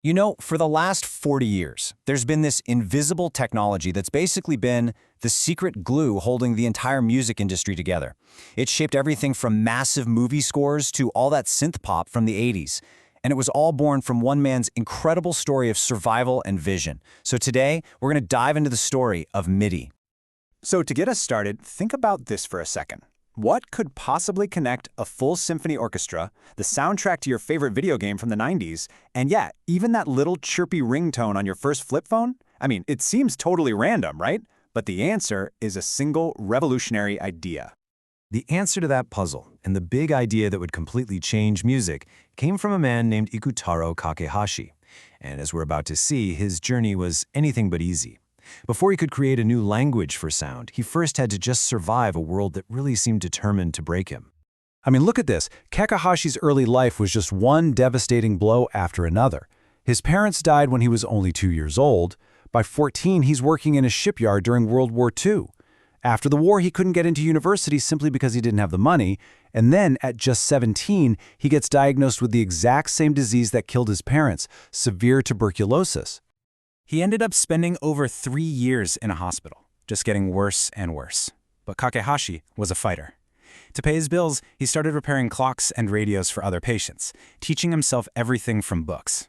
You know, for the last 40 years, there's been this invisible technology that's basically been the secret glue holding the entire music industry together. It shaped everything from massive movie scores to all that synth pop from the 80s. And it was all born from one man's incredible story of survival and vision. So today, we're going to dive into the story of MIDI. So to get us started, think about this for a second. What could possibly connect a full symphony orchestra, the soundtrack to your favorite video game from the 90s, and yet, even that little chirpy ringtone on your first flip phone? I mean, it seems totally random, right? But the answer is a single revolutionary idea. The answer to that puzzle, and the big idea that would completely change music, came from a man named Ikutaro Kakehashi. And as we're about to see, his journey was anything but easy. Before he could create a new language for sound, he first had to just survive a world that really seemed determined to break him. I mean, look at this. Kakehashi's early life was just one devastating blow after another. His parents died when he was only 2 years old. By 14, he's working in a shipyard during World War II. After the war, he couldn't get into university simply because he didn't have the money. And then, at just 17, he gets diagnosed with the exact same disease that killed his parents, severe tuberculosis. He ended up spending over 3 years in a hospital, just getting worse and worse. But Kakehashi was a fighter. To pay his bills, he started repairing clocks and radios for other patients, teaching himself everything from books.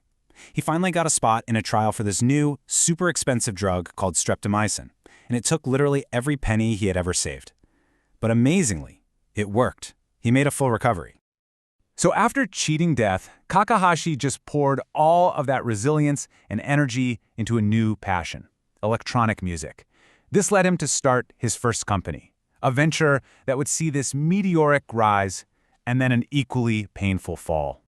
He finally got a spot in a trial for this new, super expensive drug called streptomycin, and it took literally every penny he had ever saved. But amazingly, it worked. He made a full recovery. So after cheating death, Kakehashi just poured all of that resilience and energy into a new passion, electronic music. This led him to start his first company, a venture that would see this meteoric rise and then an equally painful fall.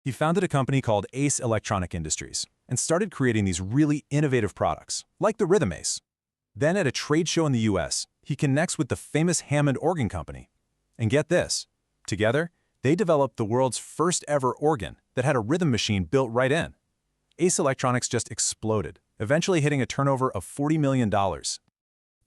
He founded a company called Ace Electronic Industries and started creating these really innovative products, like the Rhythm Ace. Then at a trade show in the US, he connects with the famous Hammond Organ Company. And get this, together, they developed the world's first ever organ that had a rhythm machine built right in. Ace Electronics just exploded, eventually hitting a turnover of $40 million.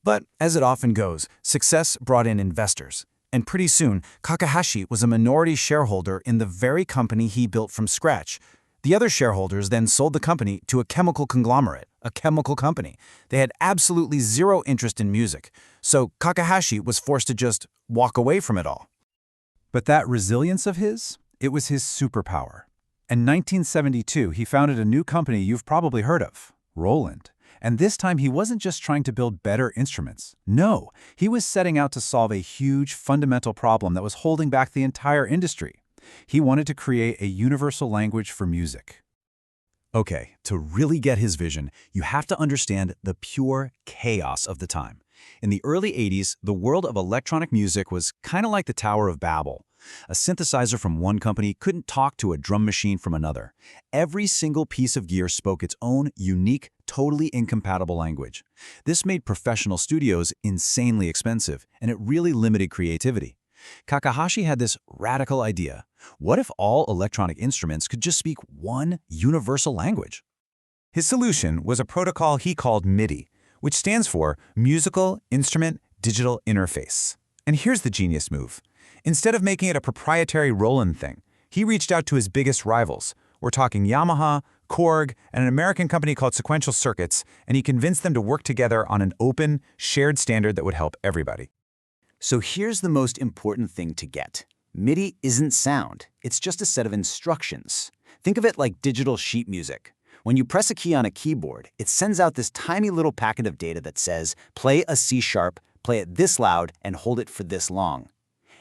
But as it often goes, success brought in investors. And pretty soon, Kakehashi was a minority shareholder in the very company he built from scratch. The other shareholders then sold the company to a chemical conglomerate, a chemical company. They had absolutely zero interest in music. So Kakehashi was forced to just walk away from it all. But that resilience of his, it was his superpower. In 1972, he founded a new company you've probably heard of, Roland. And this time he wasn't just trying to build better instruments. No, he was setting out to solve a huge fundamental problem that was holding back the entire industry. He wanted to create a universal language for music. Okay, to really get his vision, you have to understand the pure chaos of the time. In the early 80s, the world of electronic music was kind of like the Tower of Babel. A synthesizer from one company couldn't talk to a drum machine from another. Every single piece of gear spoke its own unique, totally incompatible language. This made professional studios insanely expensive, and it really limited creativity. Kakehashi had this radical idea. What if all electronic instruments could just speak one universal language? His solution was a protocol he called MIDI, which stands for Musical Instrument Digital Interface. And here's the genius move. Instead of making it a proprietary Roland thing, he reached out to his biggest rivals. We're talking Yamaha, Korg, and an American company called Sequential Circuits, and he convinced them to work together on an open, shared standard that would help everybody. So here's the most important thing to get. MIDI isn't sound. It's just a set of instructions. Think of it like digital sheet music. When you press a key on a keyboard, it sends out this tiny little packet of data that says, play a C sharp, play it this loud, and hold it for this long.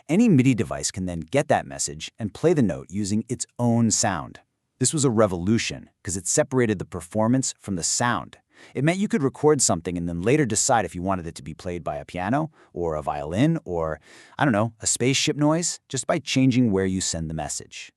Any MIDI device can then get that message and play the note using its own sound. This was a revolution because it separated the performance from the sound. It meant you could record something and then later decide if you wanted it to be played by a piano or a violin or, I don't know, a spaceship noise, just by changing where you send the message.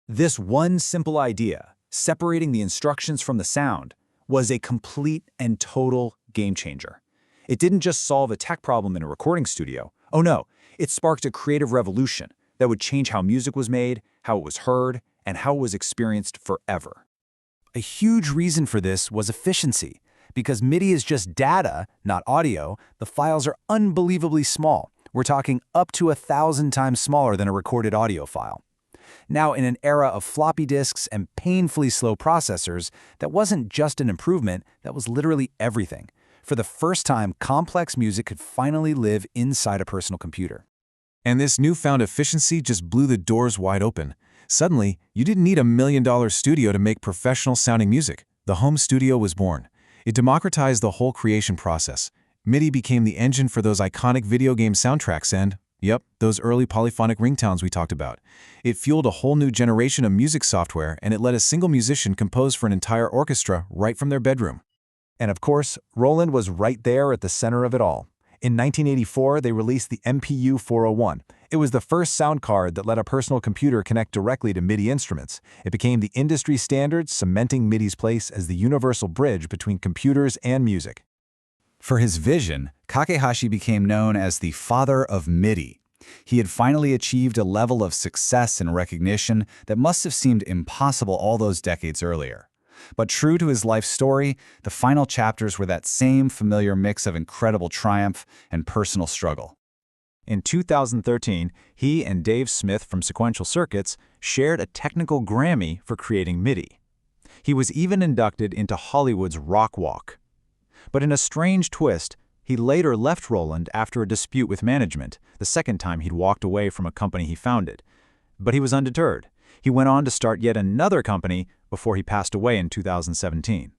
This one simple idea, separating the instructions from the sound, was a complete and total game changer. It didn't just solve a tech problem in a recording studio. Oh no, it sparked a creative revolution that would change how music was made, how it was heard, and how it was experienced forever. A huge reason for this was efficiency. Because MIDI is just data, not audio, the files are unbelievably small. We're talking up to 1,000 times smaller than a recorded audio file. Now, in an era of floppy disks and painfully slow processors, that wasn't just an improvement, that was literally everything. For the first time, complex music could finally live inside a personal computer. And this newfound efficiency just blew the doors wide open. Suddenly, you didn't need a $1 million studio to make professional-sounding music. The home studio was born. It democratized the whole creation process. MIDI became the engine for those iconic video game soundtracks and, yep, those early polyphonic ringtones we talked about. It fueled a whole new generation of music software, and it let a single musician compose for an entire orchestra right from their bedroom. And of course, Roland was right there at the center of it all. In 1984, they released the MPU 401. It was the first sound card that let a personal computer connect directly to MIDI instruments. It became the industry standard, cementing MIDI's place as the universal bridge between computers and music. For his vision, Kakehashi became known as the father of MIDI. He had finally achieved a level of success and recognition that must have seemed impossible all those decades earlier. But true to his life story, the final chapters were that same familiar mix of incredible triumph and personal struggle. In 2013, he and Dave Smith from Sequential Circuits shared a technical Grammy for creating MIDI. He was even inducted into Hollywood's Rock Walk. But in a strange twist, he later left Roland after a dispute with management, the second time he'd walked away from a company he founded. But he was undeterred. He went on to start yet another company before he passed away in 2017.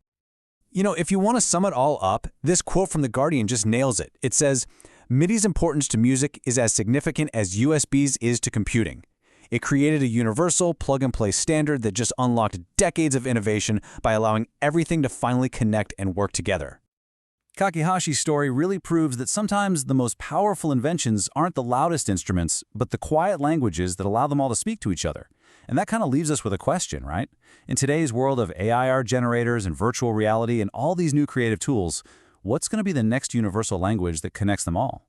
You know, if you want to sum it all up, this quote from The Guardian just nails it. It says, "MIDI's importance to music is as significant as USB's is to computing. It created a universal plug-and-play standard that just unlocked decades of innovation by allowing everything to finally connect and work together." Kakehashi's story really proves that sometimes the most powerful inventions aren't the loudest instruments, but the quiet languages that allow them all to speak to each other. And that kind of leaves us with a question, right? In today's world of AI art generators and virtual reality and all these new creative tools, what's going to be the next universal language that connects them all?